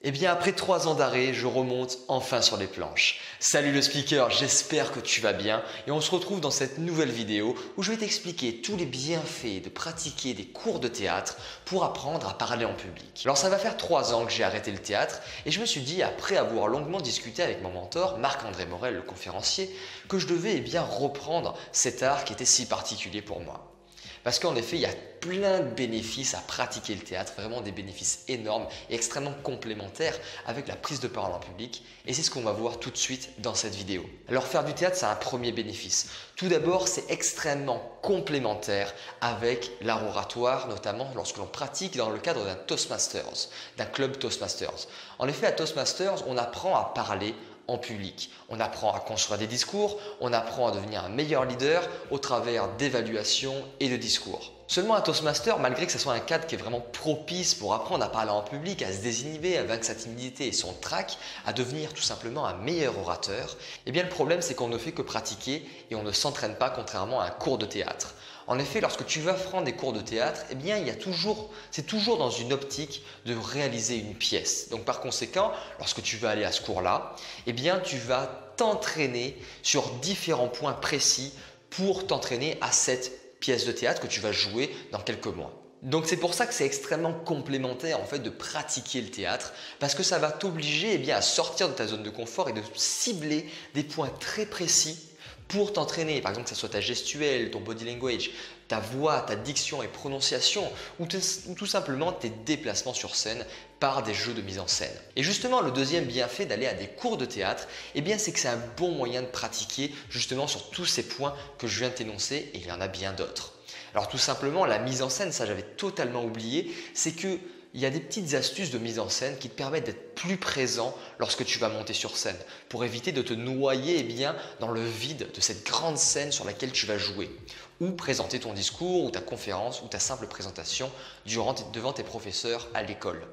Eh bien, après 3 ans d'arrêt, je remonte enfin sur les planches. Salut le speaker, j'espère que tu vas bien et on se retrouve dans cette nouvelle vidéo où je vais t'expliquer tous les bienfaits de pratiquer des cours de théâtre pour apprendre à parler en public. Alors ça va faire 3 ans que j'ai arrêté le théâtre et je me suis dit, après avoir longuement discuté avec mon mentor, Marc-André Morel, le conférencier, que je devais bien reprendre cet art qui était si particulier pour moi. Parce qu'en effet, il y a plein de bénéfices à pratiquer le théâtre, vraiment des bénéfices énormes et extrêmement complémentaires avec la prise de parole en public. Et c'est ce qu'on va voir tout de suite dans cette vidéo. Alors faire du théâtre, c'est un premier bénéfice. Tout d'abord, c'est extrêmement complémentaire avec l'art oratoire, notamment lorsque l'on pratique dans le cadre d'un Toastmasters, d'un club Toastmasters. En effet, à Toastmasters, on apprend à parler en public. On apprend à construire des discours, on apprend à devenir un meilleur leader au travers d'évaluations et de discours. Seulement un Toastmaster, malgré que ce soit un cadre qui est vraiment propice pour apprendre à parler en public, à se désinhiber, à vaincre sa timidité et son trac, à devenir tout simplement un meilleur orateur, eh bien le problème c'est qu'on ne fait que pratiquer et on ne s'entraîne pas contrairement à un cours de théâtre. En effet, lorsque tu vas prendre des cours de théâtre, eh bien, c'est toujours dans une optique de réaliser une pièce. Donc par conséquent, lorsque tu vas aller à ce cours-là, eh bien, tu vas t'entraîner sur différents points précis pour t'entraîner à cette pièce de théâtre que tu vas jouer dans quelques mois. Donc c'est pour ça que c'est extrêmement complémentaire en fait de pratiquer le théâtre parce que ça va t'obliger à sortir de ta zone de confort et de cibler des points très précis pour t'entraîner, par exemple que ce soit ta gestuelle, ton body language, ta voix, ta diction et prononciation ou tout simplement tes déplacements sur scène par des jeux de mise en scène. Et justement, le deuxième bienfait d'aller à des cours de théâtre, c'est que c'est un bon moyen de pratiquer justement sur tous ces points que je viens de t'énoncer et il y en a bien d'autres. Alors tout simplement, la mise en scène, ça j'avais totalement oublié, c'est que il y a des petites astuces de mise en scène qui te permettent d'être plus présent lorsque tu vas monter sur scène pour éviter de te noyer dans le vide de cette grande scène sur laquelle tu vas jouer ou présenter ton discours ou ta conférence ou ta simple présentation devant tes professeurs à l'école.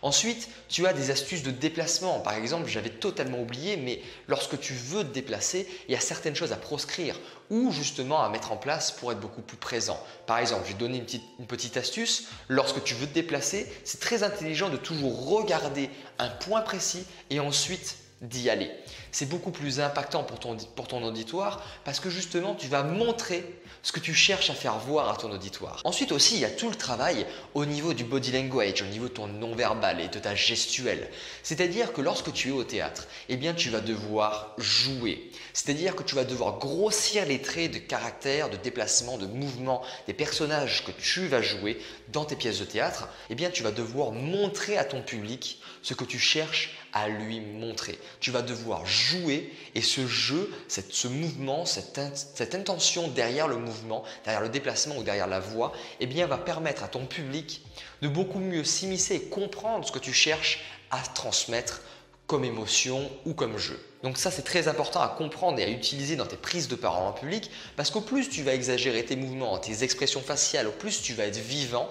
Ensuite, tu as des astuces de déplacement. Par exemple, j'avais totalement oublié, mais lorsque tu veux te déplacer, il y a certaines choses à proscrire ou justement à mettre en place pour être beaucoup plus présent. Par exemple, je vais te donner une petite astuce. Lorsque tu veux te déplacer, c'est très intelligent de toujours regarder un point précis et ensuite d'y aller. C'est beaucoup plus impactant pour ton auditoire parce que justement, tu vas montrer ce que tu cherches à faire voir à ton auditoire. Ensuite aussi, il y a tout le travail au niveau du body language, au niveau de ton non-verbal et de ta gestuelle. C'est-à-dire que lorsque tu es au théâtre, tu vas devoir jouer. C'est-à-dire que tu vas devoir grossir les traits de caractère, de déplacement, de mouvement des personnages que tu vas jouer dans tes pièces de théâtre. Tu vas devoir montrer à ton public ce que tu cherches à lui montrer. Tu vas devoir jouer et ce jeu, ce mouvement, cette intention derrière le mouvement, derrière le déplacement ou derrière la voix, va permettre à ton public de beaucoup mieux s'immiscer et comprendre ce que tu cherches à transmettre comme émotion ou comme jeu. Donc ça, c'est très important à comprendre et à utiliser dans tes prises de parole en public parce qu'au plus tu vas exagérer tes mouvements, tes expressions faciales, au plus tu vas être vivant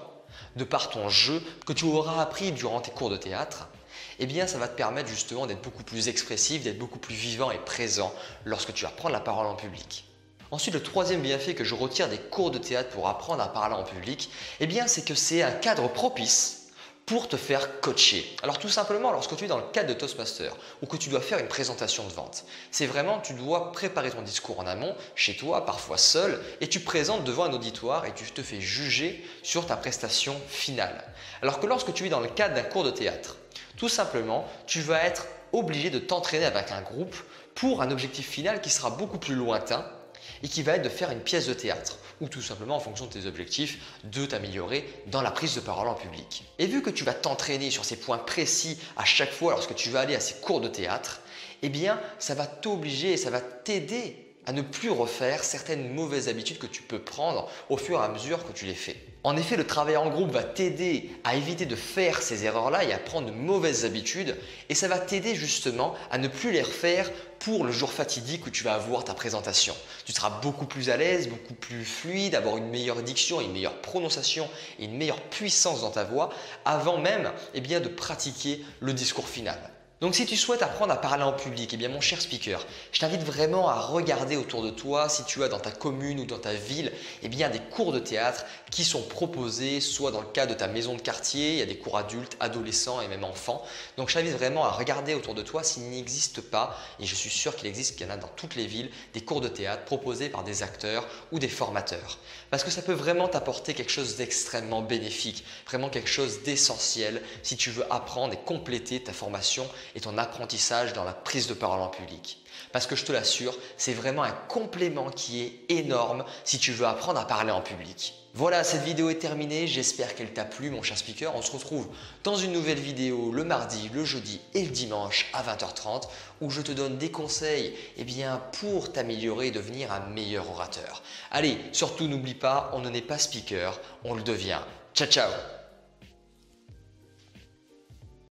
de par ton jeu que tu auras appris durant tes cours de théâtre. Ça va te permettre justement d'être beaucoup plus expressif, d'être beaucoup plus vivant et présent lorsque tu vas prendre la parole en public. Ensuite, le troisième bienfait que je retire des cours de théâtre pour apprendre à parler en public, c'est que c'est un cadre propice pour te faire coacher. Alors tout simplement, lorsque tu es dans le cadre de Toastmaster ou que tu dois faire une présentation de vente, c'est vraiment, tu dois préparer ton discours en amont, chez toi, parfois seul, et tu présentes devant un auditoire et tu te fais juger sur ta prestation finale. Alors que lorsque tu es dans le cadre d'un cours de théâtre, tout simplement, tu vas être obligé de t'entraîner avec un groupe pour un objectif final qui sera beaucoup plus lointain et qui va être de faire une pièce de théâtre ou tout simplement en fonction de tes objectifs de t'améliorer dans la prise de parole en public. Et vu que tu vas t'entraîner sur ces points précis à chaque fois lorsque tu vas aller à ces cours de théâtre, ça va t'obliger et ça va t'aider à ne plus refaire certaines mauvaises habitudes que tu peux prendre au fur et à mesure que tu les fais. En effet, le travail en groupe va t'aider à éviter de faire ces erreurs-là et à prendre de mauvaises habitudes et ça va t'aider justement à ne plus les refaire pour le jour fatidique où tu vas avoir ta présentation. Tu seras beaucoup plus à l'aise, beaucoup plus fluide, avoir une meilleure diction, une meilleure prononciation et une meilleure puissance dans ta voix avant même de pratiquer le discours final. Donc si tu souhaites apprendre à parler en public, eh bien mon cher speaker, je t'invite vraiment à regarder autour de toi si tu as dans ta commune ou dans ta ville eh bien, des cours de théâtre qui sont proposés soit dans le cadre de ta maison de quartier, il y a des cours adultes, adolescents et même enfants. Donc je t'invite vraiment à regarder autour de toi s'il n'existe pas, et je suis sûr qu'il y en a dans toutes les villes, des cours de théâtre proposés par des acteurs ou des formateurs. Parce que ça peut vraiment t'apporter quelque chose d'extrêmement bénéfique, vraiment quelque chose d'essentiel si tu veux apprendre et compléter ta formation et ton apprentissage dans la prise de parole en public. Parce que je te l'assure, c'est vraiment un complément qui est énorme si tu veux apprendre à parler en public. Voilà, cette vidéo est terminée, j'espère qu'elle t'a plu mon cher speaker. On se retrouve dans une nouvelle vidéo le mardi, le jeudi et le dimanche à 20h30 où je te donne des conseils pour t'améliorer et devenir un meilleur orateur. Allez, surtout n'oublie pas, on ne n'est pas speaker, on le devient. Ciao ciao!